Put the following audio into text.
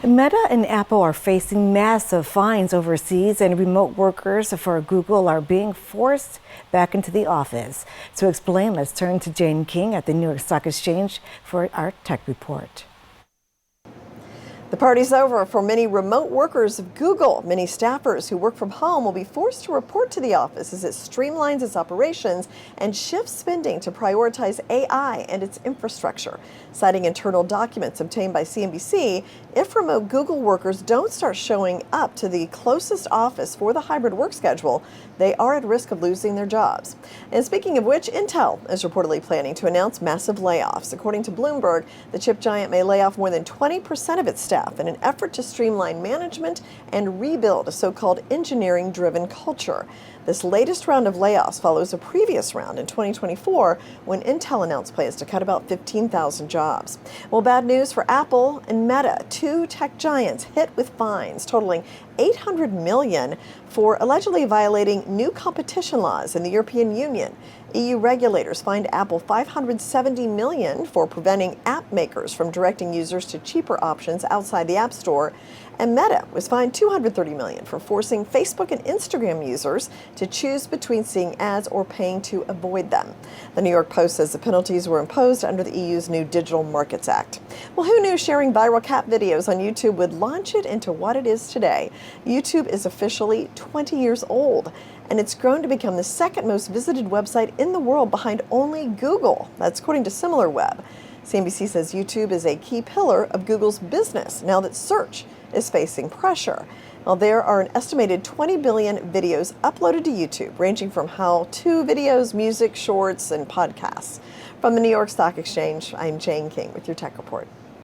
Meta and Apple are facing massive fines overseas, and remote workers for Google are being forced back into the office. To explain, let's turn to Jane King at the New York Stock Exchange for our tech report. The party's over for many remote workers of Google. Many staffers who work from home will be forced to report to the office as it streamlines its operations and shifts spending to prioritize AI and its infrastructure. Citing internal documents obtained by CNBC, if remote Google workers don't start showing up to the closest office for the hybrid work schedule, they are at risk of losing their jobs. And speaking of which, Intel is reportedly planning to announce massive layoffs. According to Bloomberg, the chip giant may lay off more than 20% of its staff in an effort to streamline management and rebuild a so-called engineering-driven culture. This latest round of layoffs follows a previous round in 2024 when Intel announced plans to cut about 15,000 jobs. Well, bad news for Apple and Meta, two tech giants hit with fines totaling $800 million for allegedly violating new competition laws in the European Union. EU regulators fined Apple $570 million for preventing app makers from directing users to cheaper options outside the App Store. And Meta was fined $230 million for forcing Facebook and Instagram users to choose between seeing ads or paying to avoid them. The New York Post says the penalties were imposed under the EU's new Digital Markets Act. Well, who knew sharing viral cat videos on YouTube would launch it into what it is today? YouTube is officially 20 years old, and it's grown to become the second most visited website in the world behind only Google. That's according to SimilarWeb. CNBC says YouTube is a key pillar of Google's business now that search is facing pressure. Well, there are an estimated 20 billion videos uploaded to YouTube, ranging from how-to videos, music, shorts, and podcasts. From the New York Stock Exchange, I'm Jane King with your Tech Report.